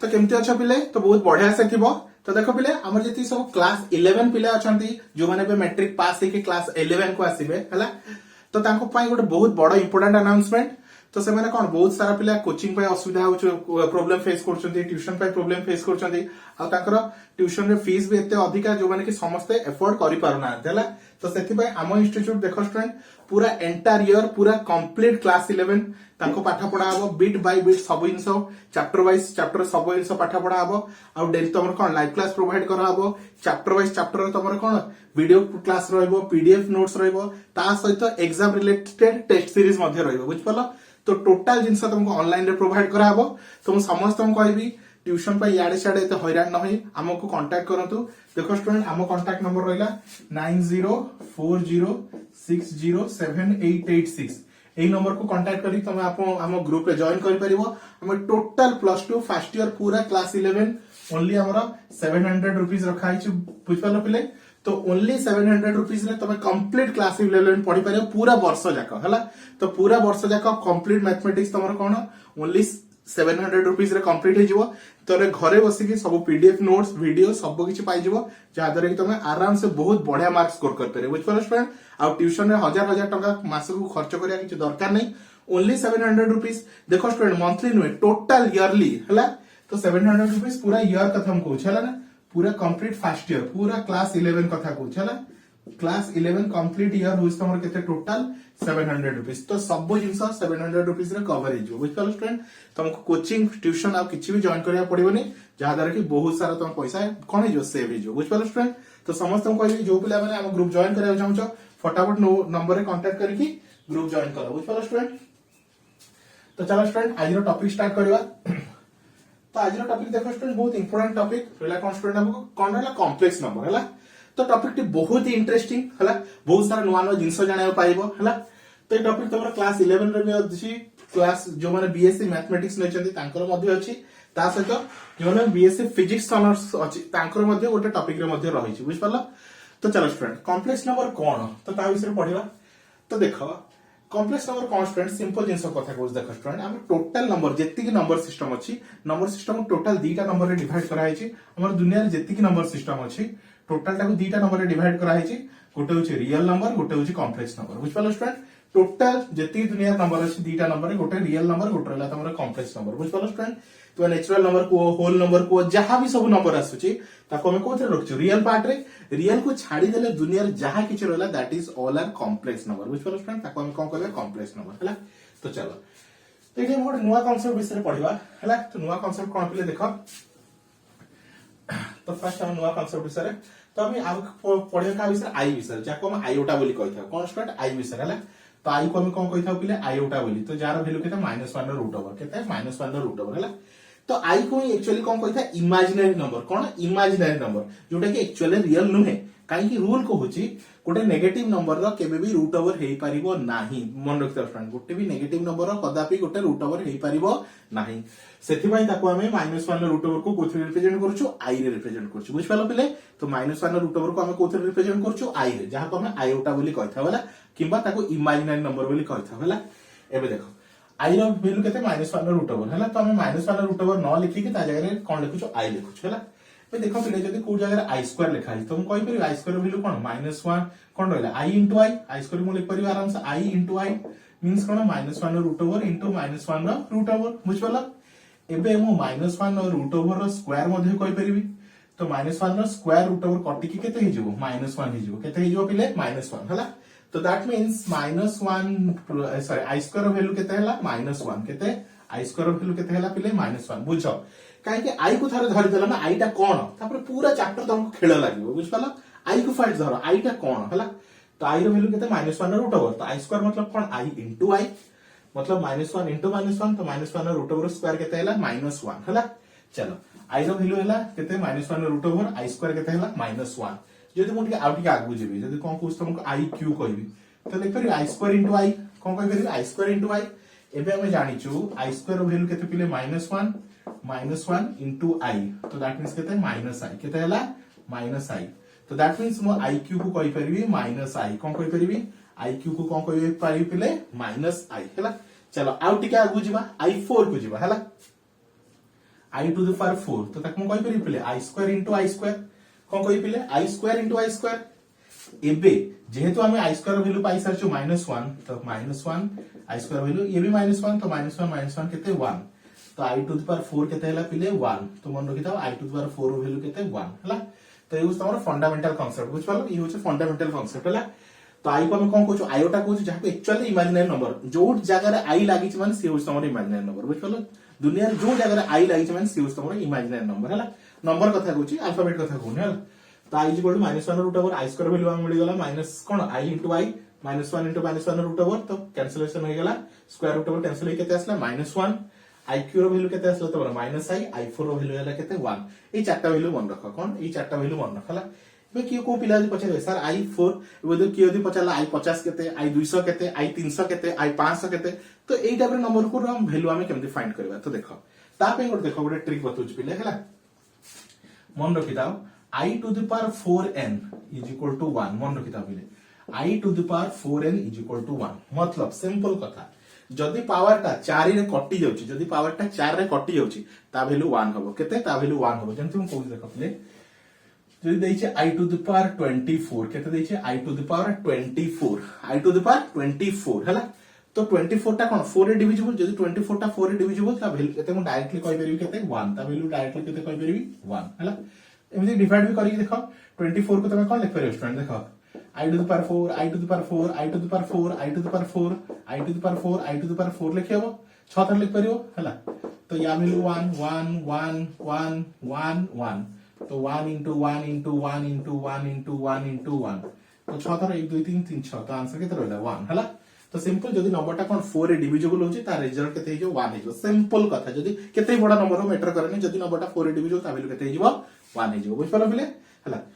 तो केमती अच्छा पिले तो बहुत बढ़िया से थी। तो देखो पिले आम जी सब क्लास 11 पिला अच्छा जो मैंने मैट्रिक पास होकर क्लास 11 को आसवे है तो गोटे बहुत बड़ इंपोर्टाट अनाउंसमेंट। तो से मैंने कौन बहुत सारा पिला कोचिंग असुविधा हो प्रोब्लेम फेस कर ट्यूशन प्रोब्लेम फेस कर ट्यूशन रे फीस भी एते अधिका जो माने कि समस्ते एफोर्ड करि पारुना हला। तो सेति भाई आम इंस्टीट्यूट देखो स्टूडेंट पूरा एंटायर ईयर पूरा कंप्लीट क्लास 11 ताको पाठ पढ़ा हबो बिट बाय बिट सब जिंस चैप्टर वाइज चैप्टर सब जिंस पाठ पढ़ा हबो आ डेली तमर कोन लाइव क्लास प्रोवाइड करा हबो चैप्टर वाइज चैप्टर तमर कोन वीडियो क्लास रहइबो पीडीएफ नोट्स रहइबो ता सहित एग्जाम रिलेटेड टेस्ट सीरीज मध्ये रहइबो बुझ पलो। तो टोटल जिंस तुमको ऑनलाइन रे प्रोवाइड करा हबो। तो हम समस्त कहबी ट्यूशन पर इे सियाड़े एत हैरान न होई आमको कांटेक्ट करंतु। देखो स्टूडेंट आम कांटेक्ट नंबर रहिला 9040607886 एई नंबर को कांटेक्ट करी तुम आम ग्रुप रे जॉइन करि परिबो। हम टोटल +2 फर्स्ट ईयर पूरा क्लास 11 ओनली हमर 700 रुपीस रखा है बुझ पालो पिले। तो ओनली 700 रुपीस रे तुम कंप्लीट क्लास 11 पढ़ी पारे पूरा वर्ष जाक हला। तो पूरा वर्ष जाक कंप्लीट मैथमेटिक्स तुमर कोन ओनली 700 रुपीस रे कंप्लीट हो जिवो। तो घरे बसिकी सब पीडीएफ नोट्स वीडियो सब किछि पाई जिवो जहाद्वारा कि तुम आराम से बहुत बढ़िया मार्क स्कोर कर पारे बुझ पारो स्टूडेंट। आ ट्यूशन रे हजार हजार टका मास को खर्च करिया किछि दरकार नहीं ओनली 700 रुपीस। देखो स्टूडेंट मंथली नुहे टोटल इयरली हला। तो 700 रुपीस पूरा ईयर कथा हम कहू छला ना पूरा कंप्लीट फर्स्ट ईयर पूरा क्लास 11 कथा कहू छला क्लास 11 कंप्लीट ईयर होइस तमर केते टोटल 700 रुपीस। तो सब जिंस 700 रुपीस रे कवर हो जिवो बुझ पालो स्टूडेंट। तुमको कोचिंग ट्यूशन आ किछि भी जॉइन करिया पड़िबोनी जहाद्वारा कि बहुत सारा तुम पैसा कोन हो सेव हो जिवो बुझ पालो स्टूडेंट। तो समस्त हम कहबी जो पिला माने हम ग्रुप जॉइन करिया चाहछो फटाफट नंबर रे कांटेक्ट करके ग्रुप जॉइन करो बुझ पालो स्टूडेंट। तो चलो स्टूडेंट आज रो टॉपिक स्टार्ट करबा। तो आज रो टॉपिक देखो स्टूडेंट बहुत इंपोर्टेंट टॉपिक रहला कोन स्टूडेंट हमको कोन रहला कॉम्प्लेक्स नंबर हला। तो टॉपिक टी बहुत ही इंटरेस्टिंग हला बहुत सारा नुआ नुआ जिंस जाना पाइबो हला। तो ये टॉपिक तमरा क्लास 11 रे भी अछि क्लास जो माने बीएससी मैथमेटिक्स नै चंदी तांकर मध्ये अछि ता सहित जो माने बीएससी फिजिक्स ऑनर्स अछि तांकर मध्ये गोटे टॉपिक रे मध्ये रहि छि बुझ पालो। तो चलो स्टूडेंट कॉम्प्लेक्स नंबर कोन तो ता विषय पढिबा। तो देखो कॉम्प्लेक्स नंबर कोन स्टूडेंट सिंपल जिंस कथा को देखो स्टूडेंट हम टोटल नंबर जेति की नंबर सिस्टम टोटल दीटा नंबर रे डिवाइड करा है छि हमर दुनिया रे जेति की नंबर सिस्टम अछि टोटल टाको दीटा नंबर रे डिवाइड करा है छि गोटे होछि रियल नंबर गोटे होछि कॉम्प्लेक्स नंबर बुझ पालो स्टूडेंट। टोटल जेति दुनिया नंबर अछि दीटा नंबर रे गोटे रियल नंबर गोटे रहला तमरा कॉम्प्लेक्स नंबर बुझ पालो स्टूडेंट। तो नेचुरल नंबर को होल नंबर को जहां भी सब नंबर आसुची ताको हम कोथे रखछु रियल पार्ट रे रियल को छाडी देले दुनिया रे जहां किछ रहला that is all are complex number बुझ पालो स्टूडेंट। ताको हम कोन करबे कॉम्प्लेक्स नंबर हला। तो चलो तो एठी हम नुवा कांसेप्ट विषय पढिबा हला। तो नुवा कांसेप्ट कोन पिले देखो। तो फर्स्ट हम नुवा कांसेप्ट विषय तो हम पढ़िया का विषय आई विषय जाको हम आयोटा बोली कहथा कोन स्टूडेंट आई विषय हला। तो आई को हम कोन कहथा पिले आयोटा बोली। तो जार वैल्यू केते -1 रो रूट ओवर केते -1 रो रूट ओवर हला। तो आई को एक्चुअली कोन कहथा इमेजिनरी नंबर कोन इमेजिनरी नंबर जोटा कि एक्चुअली रियल नुहे काई कि रूल को होची गोटे नेगेटिव नंबर रो केबे भी रूट ओवर हेई परिबो नाही मन रखता स्टूडेंट गोटे भी नेगेटिव नंबर रो कदापि गोटे रूट ओवर हेई परिबो नाही। सेति भाई ताको हमें -1 रो रूट ओवर को कोथि रिप्रेजेंट करछु आई रे रिप्रेजेंट करछु बुझ पालो पिले। तो -1 रूट ओवर को हमें कोथि रिप्रेजेंट करछु आई रे जहां को हमें आयोटा बोली कहथा वाला किबा ताको इमेजिनरी नंबर बोली कहथा वाला। एबे देखो आई रो वैल्यू केते -1 रूट ओवर हला। तो हमें -1 रूट ओवर न लिखि के ता जगह रे कोन लिखुछु आई लिखुछु हला। पे देखो पिले जदी को जगह रे आई स्क्वायर लिखा है तो हम कहि परिबे आई स्क्वायर वैल्यू कोन -1 कोन रहला आई इनटू आई स्क्वायर मु लिख परिबे आराम से आई इनटू आई मींस कोन -1 root over into -1 root over बुझ पाला। एबे मु -1 रूट ओवर रो स्क्वायर मध्ये कहि परिबे। तो -1 रो स्क्वायर रूट ओवर कटि के केते हि जिवो -1 हि जिवो केते हि जिवो पिले -1 हला। तो that means -1 sorry I square value केते हला -1 केते आई स्क्वायर वैल्यू केते हला पिले -1 बुझो काहे कि आई को थरे धरि देला ना आईटा कोन तापर पूरा चैप्टर तुमको खेल लागिवो बुझ पाला। आई को फाइट धरो आईटा कोन हला। तो आई रो वैल्यू केते -1 रूट ओवर तो आई स्क्वायर मतलब कोन आई इनटू आई मतलब -1 इनटू -1 तो -1 रूट ओवर स्क्वायर केते हला -1 हला। चलो आई रो वैल्यू हला केते -1 रूट ओवर आई स्क्वायर केते हला -1 जदि मु के आउट के आगु जेबी जदि कोन कुछ तुमको आई क्यू कहबी तो लिख परिबे आई स्क्वायर इनटू आई कोन कहि परिबे आई स्क्वायर इनटू आई। एबे हम जानिचु आई स्क्वायर वैल्यू केते पिले -1 इनटू आई तो दैट मींस केते -आई केते हला -आई। तो दैट मींस मो आई क्यू को कहि परिबी -आई कोन कहि परिबी आई क्यू को कोन कहि परिबी पिले -आई हला। चलो आउट के आगु जिबा आई 4 को जिबा हला। आई टू द पावर 4 तो ताको कहि परिबे पिले आई स्क्वायर इनटू आई स्क्वायर कोन कहि पिले आई स्क्वायर इनटू आई स्क्वायर एबे जेहेतु हमें आई स्क्वायर वैल्यू पाई सारछु -1 तो -1 आई स्क्वायर वैल्यू ये भी -1 तो -1 केते 1 तो आई टू द पावर 4 केते हला पिले 1 तो मन रखि थाओ आई टू द पावर 4 वैल्यू केते 1 हला तो ये तमरो फंडामेंटल कांसेप्ट बुझ पालो ये होचे फंडामेंटल कांसेप्ट हला तो आई को हम कोन कहू आयोटा कहू जहा एक्चुअली इमेजिनरी नंबर जो जगह रे आई लागि छ माने से होचे तमरो इमेजिनरी नंबर बुझ पालो दुनिया रे जो जगह रे आई लागि छ माने से होचे तमरो इमेजिनरी नंबर हला नंबर कथा कहूची अल्फाबेट कथा कहूनी हला तो I equal to -1 root over I square value हम मिल गला माइनस कोन I into I -1 into -1 root over तो कैंसिलेशन हो गला स्क्वायर रूट ओवर कैंसिल हो केते आसला -1 आई क्यू रो वैल्यू केते आसला तो माइनस आई 4 रो वैल्यू हला केते 1 ए चारटा वैल्यू मन रख कोन ए चारटा वैल्यू मन रख हला बे कियो को पिला जे पछे सर आई 4 वदे कियो दि पछाला आई 50 केते आई 200 केते आई 300 केते आई 500 केते तो एई टाइप रे नंबर को हम वैल्यू हमें केमति फाइंड करबा तो देखो ता पे गोटे देखो गोटे ट्रिक बतौछ पिले हला मन रखि दाओ I to the power 4n is equal to 1 मन रखि दाओ पिले I to the power 4n is equal to 1 मतलब सिंपल कथा जदि पावर टा 4 रे कटि जाउची जदि पावर टा 4 रे कटि जाउची ता वैल्यू 1 हबो केते ता वैल्यू 1 हबो जेंति हम कहू देखो पिले जदि दैछे I to the power 24 केते दैछे I to the power 24 I to the power 24 हला तो 24 टा कोन 4 रे डिविजिबल जदि 24 टा 4 रे डिविजिबल ता वैल्यू केते हम डायरेक्टली कहि परिबी केते 1 ता वैल्यू डायरेक्टली केते कहि परिबी 1 हला एमती डिवाइड भी करके देखो 24 को तुम कौन लिख पारे स्टूडेंट देखो I to the power 4 I to the power 4 I to the power 4 I to the power 4 I to the power 4 I to the power 4 लिखे हो 6 थर लिख परियो हला तो या मिलु 1 1 1 1 1 1 तो 1 into 1 into 1 into 1 into 1 into 1 तो 6 थर 1 2 3 3 6 तो आंसर केते रहला 1 हला तो सिंपल जदी नंबर टा कोन 4 रे डिविजिबल होची ता रिजल्ट केते हिजो 1 हिजो सिंपल कथा जदी केते बडा नंबर हो मैटर करनी जदी नंबर टा 4 रे डिविजिबल ता वैल्यू केते हिजो 1 हिजो बुझ पालो पिले हला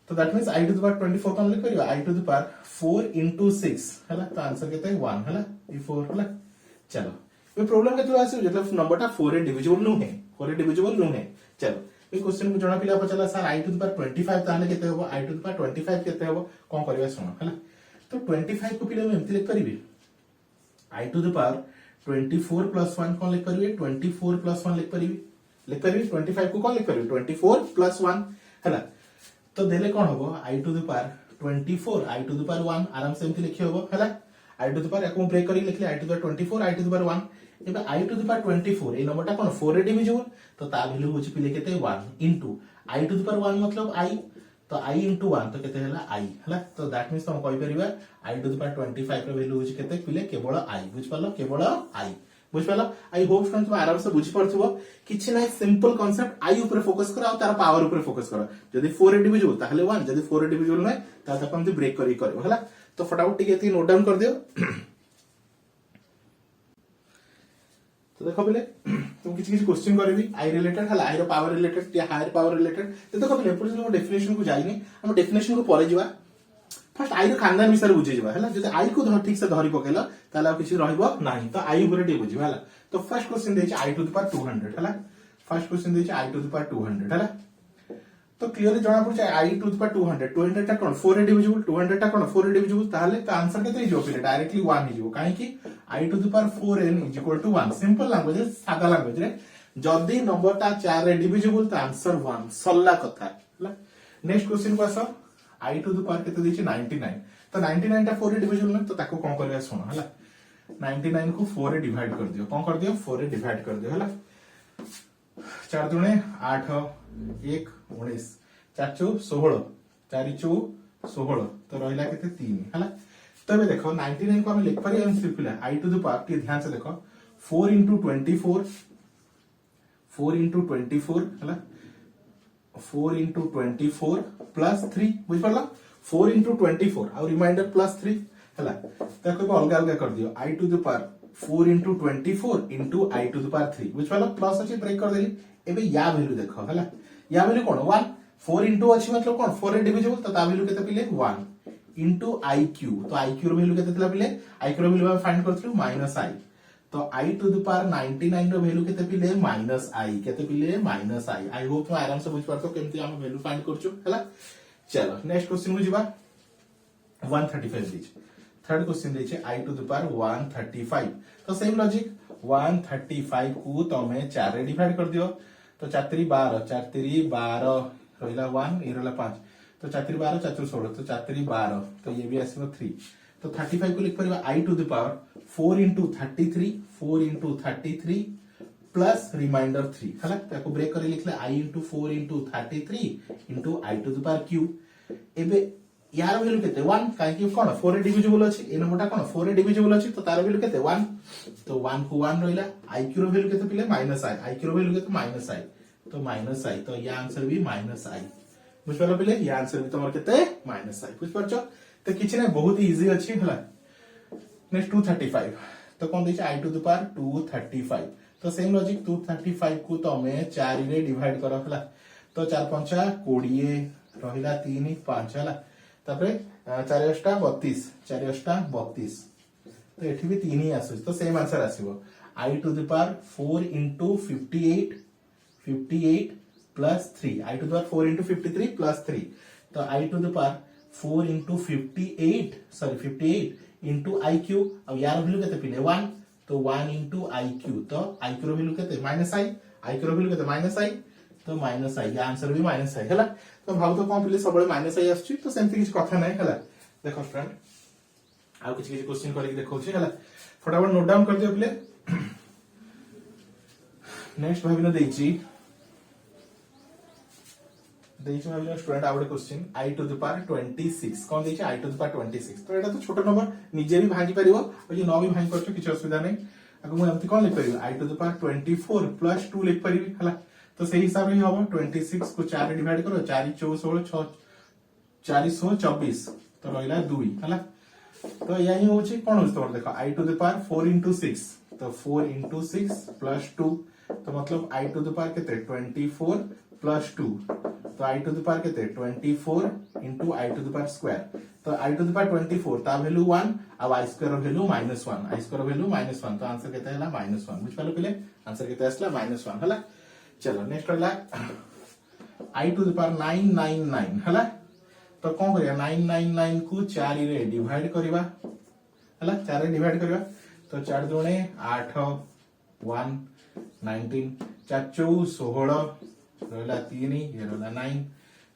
तो that means I to the power 24 कोन लिख परियो I to the power 4 into 6 हला तो आंसर केते 1 हला ई 4 हला चलो ये प्रॉब्लम केते आसी मतलब नंबर टा 4 रे डिविजिबल नो है 4 रे डिविजिबल नो है चलो ये क्वेश्चन को जणा पिला पचला sir I to the power 25 ताले केते होबो I to the power 25 केते होबो कोन करबा सुनो हला तो 25 को पिले में एमति लिख परिबे I to the power 24 plus 1 कोन लिख परिबे 24 plus 1 लिख परिबे 25 को कोन लिख परिबे 24 plus 1 हला तो देले कोन होबो I to the power 24 I to the power 1 आराम से एमति लिखि होबो हला I to the power एको ब्रेक करी लिखले I to the power 24 I to the power 1 एबे I to the power 24 A number टा कोन 4 रे डिविजिबल तो ता वैल्यू होची पिले केते 1 into I to the power 1 मतलब I तो I into 1 तो केते हला I हला तो दैट मींस हम कहि परिबा I to the power 25 रो वैल्यू होची केते पिले केवल I बुझ पालो केवल I बुझ पालो आई होप फ्रेंड्स तुम आराम से बुझ परथबो किछि नै सिंपल कांसेप्ट आई ऊपर फोकस करा और तार पावर ऊपर फोकस करा जदी 4 रे डिविजिबल ताहले 1 जदी 4 रे डिविजिबल नै ता त हम ब्रेक करी करबो हला तो फटाफट टिके एती नोट डाउन कर दियो तो देखो पहले तुम किछि किछि क्वेश्चन करबी आई रिलेटेड हला आई रो पावर रिलेटेड या हायर पावर रिलेटेड तो देखो पहले पुलिस नो डेफिनेशन को जाइनी हम डेफिनेशन को परे जिवा फर्स्ट आई रो खानदान विषय रे बुझि जिवा हला जदी आई को ठीक से धरि पकेला ताला किछि रहइबो नाही तो आई ऊपर टे बुझिबा हला तो फर्स्ट क्वेश्चन देछि आई टू द पावर 200 हला फर्स्ट क्वेश्चन देछि आई टू द पावर 200 हला तो क्लियरली जाना पड़छ आई टू द पावर 200 टा कोन 4 रे डिविजिबल 200 टा कोन 4 रे डिविजिबल ताले तो आंसर केते हिजो पिले डायरेक्टली 1 हिजो काहे कि I to the power 4n = 1 simple language सादा लैंग्वेज रे जदी नंबर ता 4 रे डिविजिबल तो आंसर 1 सल्ला कथा हला नेक्स्ट क्वेश्चन को आसो आई टू द पावर केते देछि 99 तो 99 टा 4 रे डिविजिबल न तो ताको कोन करबा सुनो हला 99 को 4 रे डिवाइड कर दियो कोन कर दियो 4 रे डिवाइड कर दियो हला 4 दुणे 8 1 19 4 चौ 16 4 चौ 16 तो रहिला केते 3 हला तबे देखो 99 को हम लिख पारी हम सिंपल है आई टू द पावर के ध्यान से देखो 4 into 24 4 into 24 हला 4 into 24 plus 3 बुझ पड़ला 4 into 24 और रिमाइंडर प्लस 3 हला ताको अलग अलग कर दियो आई to the power 4 into 24 into I to the power 3 बुझ पड़ला प्लस अछि ब्रेक कर देली एबे या वैल्यू देखो हला या वैल्यू कोन 1 4 into अछि मतलब कोन 4 रे डिविजिबल तो ता वैल्यू केते पिले 1 into IQ तो IQ रो वैल्यू केते तला पिले IQ रो वैल्यू हम फाइंड करथलु -I तो I to the power 99 रो वैल्यू केते पिले -I केते पिले -I आई होप तुम आराम से बुझ पारतो केमती हम वैल्यू फाइंड करछु हला चलो नेक्स्ट क्वेश्चन को जिबा 135 दिछ थर्ड क्वेश्चन देछे I to the power 135 तो सेम लॉजिक 135 को तमे 4 रे डिवाइड कर दियो तो 4 3 12 4 3 12 रहिला 1 ये रहिला 5 तो 4 3 12 4 16 तो 4 3 12 तो ये भी आसीबो 3 तो 35 को लिख परिबा I to the power 4 into 33 4 into 33 plus remainder 3 हला ताको ब्रेक कर लिखले I into 4 into 33 into I to the power q एबे यार वैल्यू केते 1 काहे कि कोन 4 रे डिविजिबल अछि ए नंबरटा कोन 4 रे डिविजिबल अछि तो तार वैल्यू केते 1 तो 1 को 1 रहिला I q रो वैल्यू केते पिले -i q रो वैल्यू केते -i तो -i तो या आंसर भी -i बुझ पालो पिले या आंसर भी तमर केते -i बुझ परछो तो किछ नै बहुत इजी अछि हला नेक्स्ट 235 तो कोन दैछ I टू द पावर 235 तो सेम लॉजिक 235 को तमे 4 रे डिवाइड करो हला तो 4 5 20 रहिला 3 5 हला तापरे 4 8 32 4 8 32 तो एठी भी 3 ही आसु तो सेम आंसर आसीबो I to the power 4 into 58 plus 3 I to the power 4 into 53 plus 3 तो I to the power 4 into 58 into IQ अब यार वैल्यू केते पिले 1 तो 1 into IQ तो IQ रो वैल्यू केते -i IQ रो वैल्यू केते -i तो -i या आंसर भी -i हला तो भाव तो कोन पिले सबले -i आछी तो सेमति किछ कथा नै हला देखो फ्रेंड आ किछ किछ क्वेश्चन करि देखौ छी हला फटाफट नोट डाउन कर दियो पिले नेक्स्ट भाबिनो देइची भाबिनो student out question I to the power 26 कोन देइची I टू द पावर 26 तो एटा तो छोटो नंबर निजे भी भांगी परिबो और ये न भी भांगी परछो किछ असुविधा नै अगर मु एमति कोन लिख परिबो I to the power 24 plus 2 लिख परिबी हला तो सही हिसाब रे होबो 26 को 4 रे डिवाइड करो 4 4 16 6 424 तो रहिला 2 हला तो यही होची कोन होछ तोर देखो I to the power 4 into 6 तो 4 into 6 plus 2 तो मतलब I टू द पावर केते 24 plus 2 तो I टू द पावर केते 24 into I to the power square तो I टू द पावर 24 ता वैल्यू 1 अब I square value -1 I square value -1 तो आंसर केते हला -1 बुझ पालो पिले आंसर केते आसला -1 हला चलो नेक्स्ट हला I टू द पावर 999 हला तो कोन करिया 999 को 4 रे डिवाइड करबा हला 4 रे डिवाइड करबा तो 4 दुणे 8 1 19 4 4 16 रहिला 3 ये रहिला 9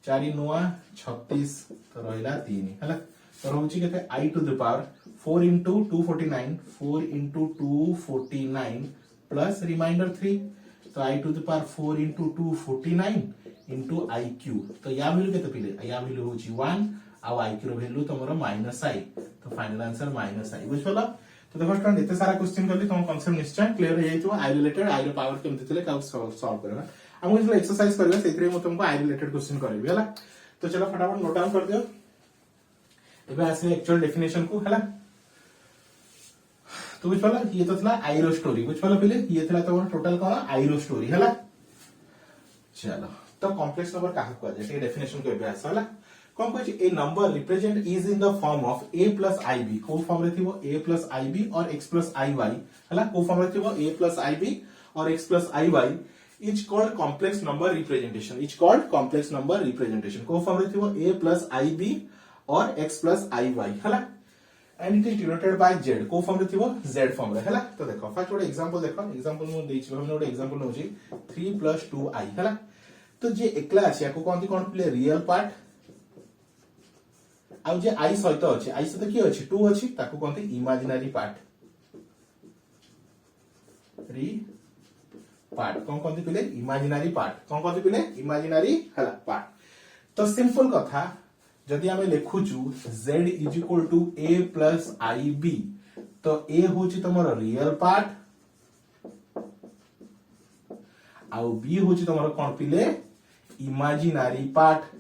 4 9 36 तो रहिला 3 हला तो रहउची केते I to the power 4 into 249 4 into 249 plus remainder 3 तो I to the power 4 into 249 into IQ तो या वैल्यू केते पिले या वैल्यू होची 1 आ IQ रो वैल्यू तमरो -i तो फाइनल आंसर -i बुझ पला तो देखो स्टूडेंट एते सारा क्वेश्चन करली तुम कांसेप्ट निश्चय क्लियर हो जाइतो I related I row power केमति थिले का सॉल्व करबा हम इसले एक्सरसाइज करबा सेतरे म तुमको आई रिलेटेड क्वेश्चन करबी हला तो चलो फटाफट नोट डाउन कर दियो एबे आसे एक्चुअल डेफिनेशन को हला तो बुझ पला ये तो थला आई रो स्टोरी बुझ पला पहले ये थला तो टोटल कोन आई रो स्टोरी हला चलो तो कॉम्प्लेक्स नंबर काहे को जाय से डेफिनेशन को एबे आस हला कोन कहै a number represent is in the form of a plus ib को फॉर्म रे थिबो a plus ib और x plus iy हला को फॉर्म रे थिबो a plus ib और x plus iy is called complex number representation is called complex number representation को फॉर्म रे थिबो a plus ib और x plus iy हला and it is denoted by z को फॉर्म रे थिबो z फॉर्म रे हला तो देखो फर्स्ट ଗୋଟେ एग्जांपल देखो एग्जांपल मु देछि हम ଗୋଟେ एग्जांपल नउछि 3 plus 2i हला तो जे एकला अछि याको कोनती कोन प्ले रियल पार्ट आ जे आई सहित अछि आई सहित की अछि 2 अछि ताको कोनती इमेजिनरी पार्ट री पार्ट कोन कोनती पिले इमेजिनरी पार्ट कोन कोनती पिले इमेजिनरी हला पार्ट तो सिंपल कथा जदि हमें लिखुचु z is equal to a plus ib तो a होची तमरो रियल पार्ट आ b होची तमरो कोन पिले इमेजिनरी पार्ट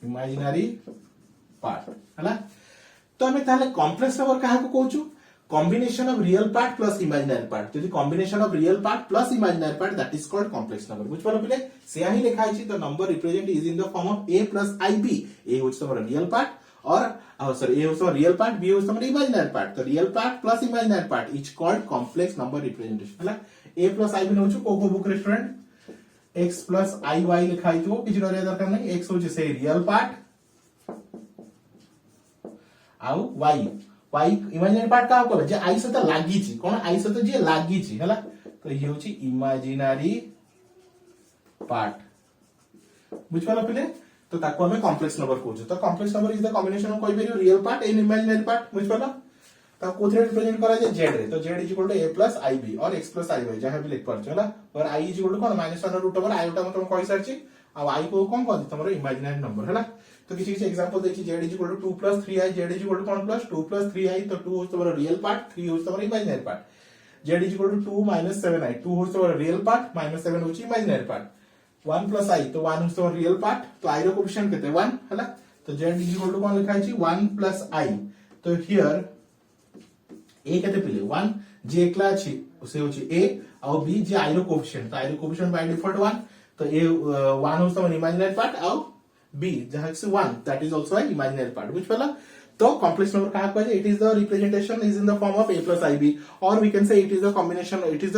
इमेजिनरी पार्ट हला तो हमें ताले कॉम्प्लेक्स नंबर काहा को कहूचु combination of real part plus imaginary part यदि combination of real part plus imaginary part that is called complex number बुझ पालो पिले सेया ही लिखा अछि the number represent is in the form of a plus ib a होच तमरा रियल पार्ट और सॉरी a होच तमरा रियल पार्ट b होच तमरा इमेजिनरी पार्ट तो real part plus imaginary part is called complex number representation हला a plus ib नउचु को book restaurant x plus iy लिखाई थो किछ डरिया दरकार नै x होचे से रियल पार्ट आउ y y इमेजिनरी पार्ट का कहबे जे i सहित लागि छि कोन i सहित जे लागि छि हला तो ये होछि इमेजिनरी पार्ट बुझिपालो पिले तो ताको हमें कॉम्प्लेक्स नंबर कहू तो complex number is the combination of कोई भी real part and imaginary part बुझिपालो तो कोथरे रिप्रेजेंट करा जाय z रे तो z is equal to a plus ib और x प्लस iy जहां भी लिख पारछ हला और i इज इक्वल टू कोन -1 रूट ओवर i उटा मतलब कहि सारछि आ i को कोन कहि तमरो इमेजिनरी नंबर हला तो किसी किसी एग्जांपल देखि z is equal to 2 plus 3i z is equal to कोन प्लस 2 प्लस 3i तो 2 होस तमरो रियल पार्ट 3 होस तमरो imaginary part z is equal to 2 minus 7i 2 होस तमरो रियल पार्ट -7 होछि इमेजिनरी पार्ट 1 प्लस i तो 1 होस तमरो रियल पार्ट तो i रो कोएफिशिएंट केते 1 हला तो z इज इक्वल टू कोन लिखा छि 1 प्लस i तो हियर a केते पिले 1 जे एकला अछि से होछि a और b जे i रो कोएफिशिएंट तो i रो कोएफिशिएंट बाय डिफॉल्ट 1 तो a 1 होस तमरो इमेजिनरी पार्ट और b जहां से 1 that is also an imaginary part बुझ पला तो कॉम्प्लेक्स नंबर कहा कहै it is the representation is in the form of a plus ib और we can say it is the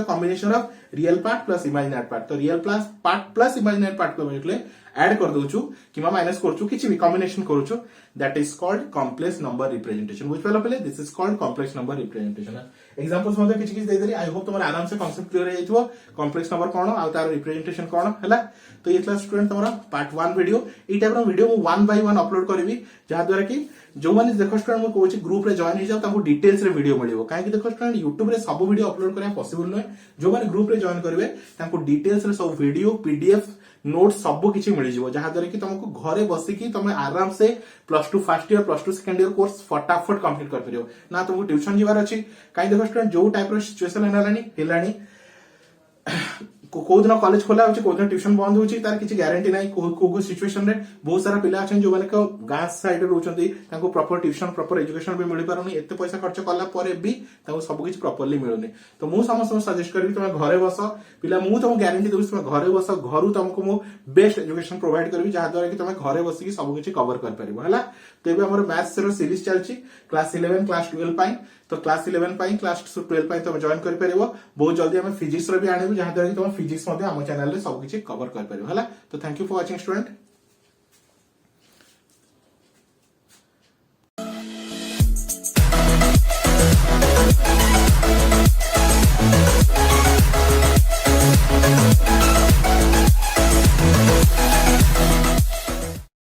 combination of real part plus imaginary part तो real part plus imaginary part को मतलब add कर दोछु keema minus करछु किछि भी combination करछु that is called complex number representation बुझ पला पहले this is called complex number representation examples मध्ये किछि किछि दे देली आई होप तुम्हारा आराम से कांसेप्ट क्लियर हेइथो कॉम्प्लेक्स नंबर कोन आ तार रिप्रेजेंटेशन कोन हला तो ये क्लास स्टूडेंट तुम्हारा पार्ट 1 वीडियो ई टाइप रो वीडियो मु 1 बाय 1 अपलोड करबी जहा द्वारा कि जो माने देखो स्टूडेंट मु कहूची ग्रुप रे जॉइन हो जाओ ताको डिटेल्स रे वीडियो मिलियो काहे कि देखो स्टूडेंट YouTube रे सब वीडियो अपलोड करया पॉसिबल नै जो माने ग्रुप रे जॉइन करबे ताको डिटेल्स रे सब वीडियो पीडीएफ नोट सब किछि मिलि जिवो जहा द्वारा कि तुमको घरे बसी कि तुम आराम से +2 first year +2 second year course फटाफट कंप्लीट कर परियो ना तुमको ट्यूशन जीवार अछि काहे देखो स्टूडेंट जो टाइप रो सिचुएशन हेलानी को दिन कॉलेज खोला होची को दिन ट्यूशन बंद होची तार किछि गारंटी नाही को सिचुएशन रे बहुत सारा पिला अछन जो माने को गां साइड रे रहउचंती ताको प्रॉपर ट्यूशन प्रॉपर एजुकेशन भी मिलि पारुनी एते पैसा खर्च करला परे भी ताको सब किछि प्रॉपर्ली मिलुनी तो मु समस्त सजेस्ट करबी तुम घरे बस पिला मु तुम गारंटी देबी तुम घरे बस घरु तुमको मु बेस्ट एजुकेशन प्रोवाइड करबी जहा द्वारा कि तुम घरे बसी कि सब किछि कवर कर परिबो हला तो एबे हमर मैथ्स रो सीरीज चलची क्लास 11 क्लास 12 पाई तो क्लास 11 पाई क्लास 12 पाई तुम जॉइन कर परिबो बहुत जल्दी हम फिजिक्स रो भी आनिबो जहा द्वारा कि तुम फिजिक्स मध्ये हम चैनल रे सब किछि कवर कर परिबो हला तो thank you for watching student.